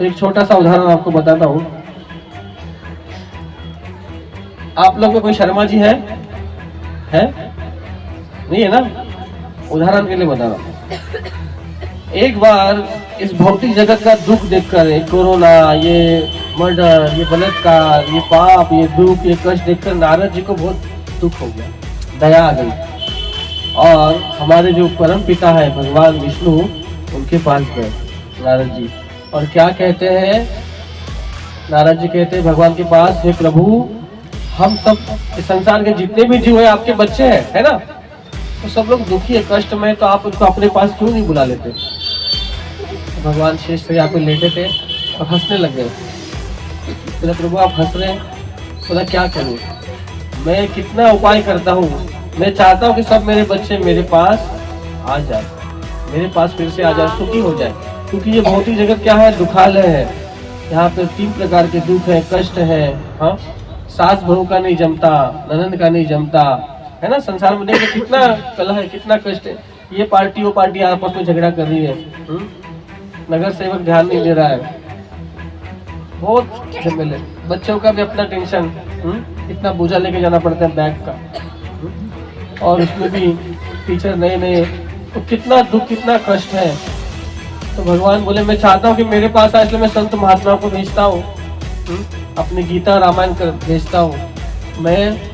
तो एक छोटा सा उदाहरण आपको बताता हूँ। आप लोग में कोई शर्मा जी है? नहीं है ना? उदाहरण के लिए बता रहा हूँ। एक बार इस भौतिक जगत का दुख देखकर, ये कोरोना, ये मर्डर, ये बलात्कार, ये पाप, ये दुख, ये कष्ट देखकर नारद जी को बहुत दुख हो गया, दया आ गई और हमारे जो परम पिता है भगवान विष्णु, उनके पास गए नारद जी। और क्या कहते हैं नारद जी? कहते हैं भगवान के पास, हे प्रभु, हम सब इस संसार के जितने भी जीव है आपके बच्चे हैं, है ना? तो सब लोग दुखी है, कष्ट में, तो आप उसको अपने पास क्यों नहीं बुला लेते? तो भगवान शेष से यहाँ पे लेटे थे और हंसने लग गए। बोला प्रभु आप हंस रहे हैं? बोला क्या करूँ, मैं कितना उपाय करता हूँ, मैं चाहता हूँ कि सब मेरे बच्चे मेरे पास आ जाए, मेरे पास फिर से आ जाए, सुखी हो जाए। क्योंकि ये भौतिक जगत क्या है? दुखालय है। यहाँ पे 3 प्रकार के दुख है, कष्ट है। हाँ, सास बहू का नहीं जमता, ननद का नहीं जमता, है ना? संसार में देखिए कितना कलह है, कितना कष्ट है। ये पार्टी वो पार्टी आपस में झगड़ा कर रही है, नगर सेवक ध्यान नहीं दे रहा है, बहुत झमेले। बच्चों का भी अपना टेंशन, इतना बोझा लेके जाना पड़ता है बैग का, और उसमें भी टीचर नए नए, तो कितना दुख, कितना कष्ट है। तो भगवान बोले मैं चाहता हूँ कि मेरे पास आए, इसलिए मैं संत महात्मा को भेजता हूँ, अपनी गीता रामायण कर भेजता हूँ, मैं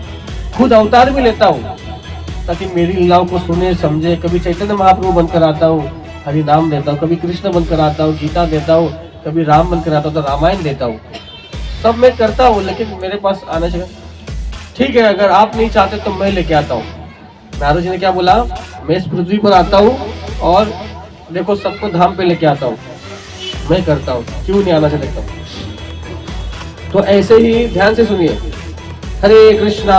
खुद अवतार भी लेता हूँ ताकि मेरी लीलाओं को सुने समझे। कभी चैतन्य महाप्रभु बनकर आता हूँ, हरि नाम देता हूँ, कभी कृष्ण बनकर आता हूँ, गीता देता हूँ, कभी राम बनकर आता हूँ तो रामायण देता हूँ, सब मैं करता हूँ, लेकिन मेरे पास आना चाहिए। ठीक है, अगर आप नहीं चाहते तो मैं लेके आता हूँ। नारद जी ने क्या बोला? मैं इस पृथ्वी पर आता हूँ और देखो सबको धाम पे लेके आता हूँ, मैं करता हूँ, क्यों नहीं आना चाहता हूँ? तो ऐसे ही ध्यान से सुनिए, हरे कृष्णा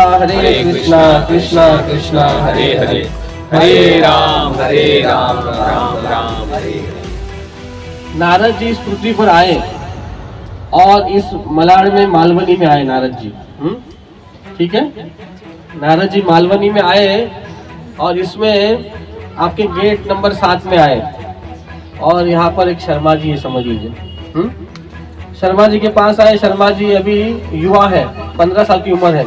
कृष्णा कृष्णा हरे हरे, हरे राम राम राम हरे। नारद जी इस पृथ्वी पर आए और इस मलाड़ में मालवनी में आए नारद जी। ठीक है, नारद जी मालवनी में आए और इसमें आपके गेट नंबर 7 में आए और यहाँ पर एक शर्मा जी है, समझ लीजिए। शर्मा जी के पास आए। शर्मा जी अभी युवा है, 15 साल की उम्र है,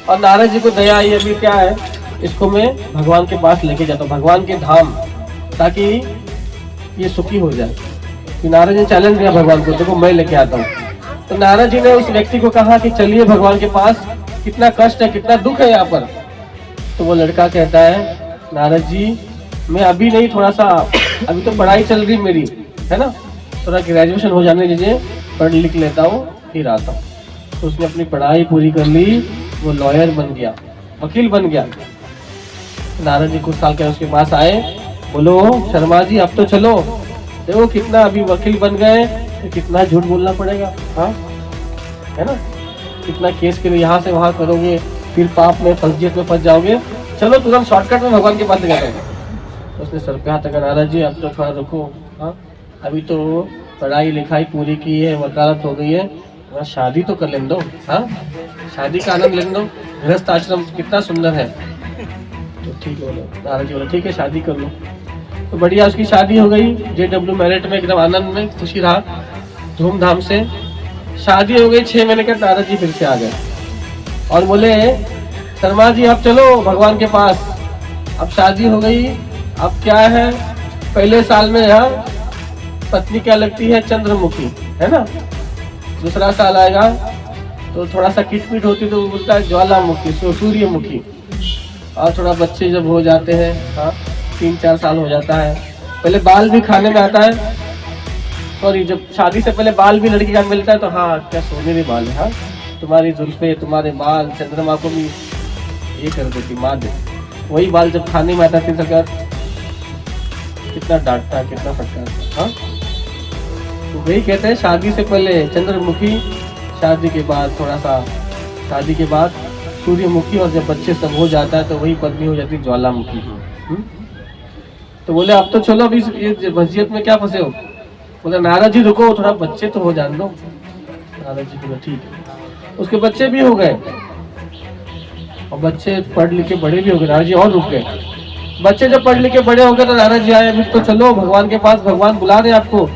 और नारद जी को दया आई, अभी क्या है, इसको मैं भगवान के पास लेके जाता हूँ, भगवान के धाम, ताकि ये सुखी हो जाए। कि नारद जी चैलेंज दिया भगवान को, देखो मैं लेके आता हूँ। तो नारद जी ने उस व्यक्ति को कहा कि चलिए भगवान के पास, कितना कष्ट है, कितना दुख है यहाँ पर। तो वो लड़का कहता है नारद जी मैं अभी नहीं, थोड़ा सा अभी तो पढ़ाई चल रही मेरी, है ना, थोड़ा ग्रेजुएशन हो जाने दीजिए, पढ़ लिख लेता हूँ फिर आता हूँ। तो उसने अपनी पढ़ाई पूरी कर ली, वो लॉयर बन गया, वकील बन गया। नारद जी कुछ साल के उसके पास आए, बोलो शर्मा जी अब तो चलो, देखो कितना अभी वकील बन गए, तो कितना झूठ बोलना पड़ेगा, हाँ है ना, कितना केस के लिए यहाँ से वहाँ करोगे, फिर पाप में फंस में फंस जाओगे, चलो तुरंत शॉर्टकट में भगवान के पास ले जाते हैं। उसने सर पे हाथ रखा, नारद जी अब तो थोड़ा रुको, हाँ अभी तो पढ़ाई लिखाई पूरी की है, वकालत हो गई है, वहाँ शादी तो कर लेने दो, हाँ शादी का आनंद लेने दो, गृहस्थ आश्रम कितना सुंदर है। तो ठीक है, बोलो नारद जी बोले ठीक है शादी कर लो। तो बढ़िया उसकी शादी हो गई, JW मैरिट में, एकदम आनंद में, खुशी रहा, धूमधाम से शादी हो गई। 6 महीने के नारद जी फिर से आ गए और बोले शर्मा जी अब चलो भगवान के पास, अब शादी हो गई, अब क्या है, पहले साल में यहाँ पत्नी क्या लगती है, चंद्रमुखी, है ना, दूसरा साल आएगा तो थोड़ा सा किटपिट होती तो बोलता है ज्वालामुखी, सूर्यमुखी, और थोड़ा बच्चे जब हो जाते हैं, हाँ 3-4 साल हो जाता है, पहले बाल भी खाने में आता है, सॉरी जब शादी से पहले बाल भी लड़की का मिलता है, तो हाँ क्या सोनेरी बाल है, हाँ तुम्हारी जुल्फे, तुम्हारे बाल चंद्रमा को भी ये कर देती मार दे। वही बाल जब खाने में आता है सरकार, कितना डांटता है, कितना फटकार, हाँ तो वही कहते हैं शादी से पहले चंद्रमुखी, शादी के बाद थोड़ा सा, शादी के बाद सूर्यमुखी, और जब बच्चे सब हो जाता है तो वही पत्नी हो जाती है ज्वालामुखी। तो बोले अब तो चलो, अभी ये वसीयत में क्या फंसे हो? बोले नारद जी रुको, थोड़ा बच्चे तो हो जाने दो। नारद जी बोले ठीक है। उसके बच्चे भी हो गए और बच्चे पढ़ लिख के बड़े भी हो गए, नारद जी और रुक गए। बच्चे जब पढ़ लिख के बड़े हो गए तो नारद जी आए, अभी तो चलो भगवान के पास, भगवान बुला रहे आपको।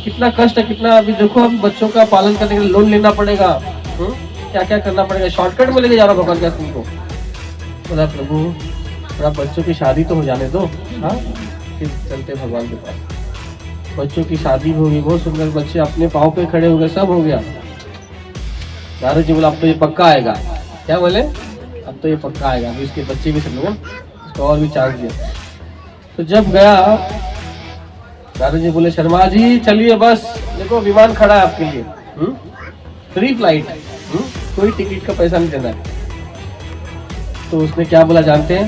कितना कष्ट है, कितना। अभी देखो, अभी बच्चों का पालन करने के लिए लोन लेना पड़ेगा, क्या क्या करना पड़ेगा। शॉर्टकट में लेके जा रहा भगवान के तुमको। बोला प्रभु थोड़ा बच्चों की शादी तो हो जाने दो, हाँ फिर चलते भगवान के पास। बच्चों की शादी होगी, बहुत सुंदर बच्चे अपने पाँव पे खड़े हो गए, सब हो गया। नारद जी बोला अब तो ये पक्का आएगा। क्या बोले? अब तो ये पक्का आएगा, अभी इसके बच्चे भी सब लोग इसको और भी चांस दिया। तो जब गया नारद जी बोले शर्मा जी चलिए, बस देखो विमान खड़ा है आपके लिए, फ्री फ्लाइट, कोई टिकट का पैसा नहीं देना है। तो उसने क्या बोला जानते हैं?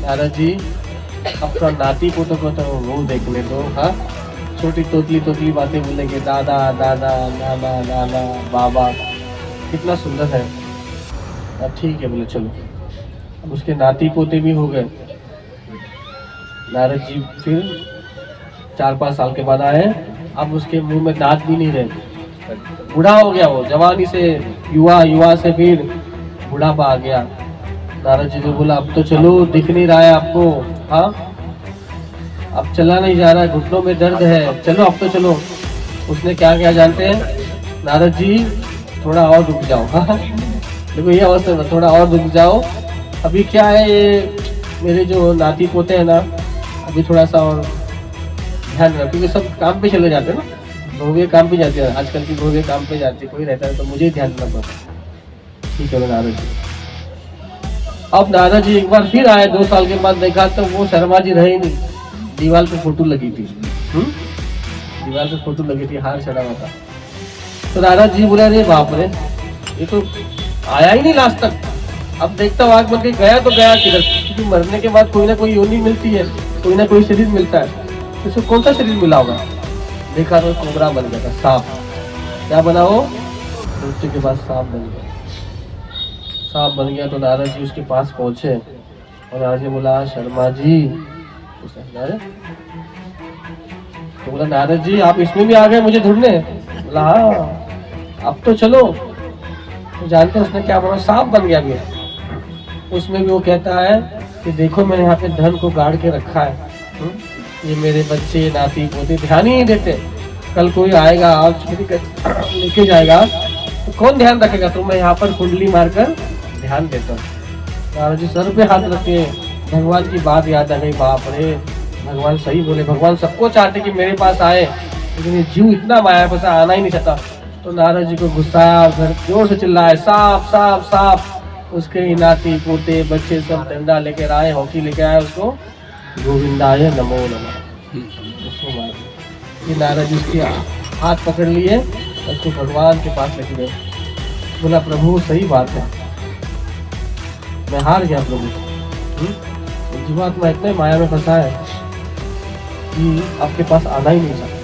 नारद जी अपना नाती को तो वो देखने दो, हाँ छोटी तोतली तोतली बातें बोलेंगे, दादा दादा नाना नाना बाबा, कितना सुंदर है। अब ठीक है बोले चलो। अब उसके नाती पोते भी हो गए। नारद जी फिर 4-5 साल के बाद आए। अब उसके मुंह में दांत भी नहीं रहे, बूढ़ा हो गया वो, जवानी से युवा, युवा से फिर बुढ़ापा आ गया। नारद जी ने बोला अब तो चलो, दिख नहीं रहा है आपको, हाँ अब चला नहीं जा रहा है, घुटनों में दर्द है, चलो अब तो चलो। उसने क्या किया जानते हैं? नारद जी थोड़ा और रुक जाओ, हाँ देखो ये अवस्था में, थोड़ा और रुक जाओ। अभी क्या है, ये मेरे जो नाती पोते हैं ना, अभी थोड़ा सा और ध्यान रखो, क्योंकि सब काम पे चले जाते हैं ना, बहुएं काम पे जाती है, आजकल की बहुएं काम पे जाती है, कोई रहता है तो मुझे ध्यान रखना पड़ता। ठीक है नारद जी। अब नारद जी एक बार फिर आए 2 साल के बाद, देखा तो वो शर्मा जी रहे ही नहीं, दीवार पे फोटो लगी थी, दीवार पे फोटो लगी थी, हार चढ़ा हुआ था। तो नारद जी बोला अरे बाप रे, ये तो आया ही नहीं लास्ट तक। अब देखता हूँ आग बन के गया तो गया किधर, क्योंकि मरने के बाद कोई ना कोई योनि मिलती है, कोई ना कोई शरीर मिलता है। इसको कौन सा शरीर मिला होगा? देखा तो कोबरा बन गया था, सांप। क्या बना वो? मृत्यु के बाद सांप बन गया। सांप बन गया तो नारद जी उसके पास पहुंचे और नारद जी बोला शर्मा जी, तो बोला नारद जी आप इसमें भी आ गए मुझे ढूंढने? बोला हाँ अब तो चलो। तो जानते हैं उसने क्या बोला? सांप बन गया भी। उसमें भी वो कहता है कि देखो मैंने यहाँ पे धन को गाड़ के रखा है, ये मेरे बच्चे नाती पोते ध्यान ही नहीं देते। कल कोई आएगा और चोरी कर लेके जाएगा तो कौन ध्यान रखेगा? तो मैं यहाँ पर कुंडली मारकर ध्यान देता हूँ। नारद जी सर पे हाथ रखे, भगवान की बात याद आ गई, बाप रे भगवान सही बोले, भगवान सबको चाहते कि मेरे पास आए, लेकिन ये जीव इतना माया पास आना ही नहीं चाहता। तो नारद जी को गुस्सा आया, घर जोर से चिल्लाए सांप सांप सांप। उसके ही नाती पोते बच्चे सब डंडा लेकर आए, हॉकी लेके आए, उसको गोविंदाय नमो नमः उसको मार दिया। ये नारद जी उसके हाथ पकड़ लिए, उसको भगवान के पास लेके गए। बोला प्रभु सही बात है, मैं हार गया प्रभु, जीवात्मा इतने माया में फंसा है कि आपके पास आना ही नहीं चाहता।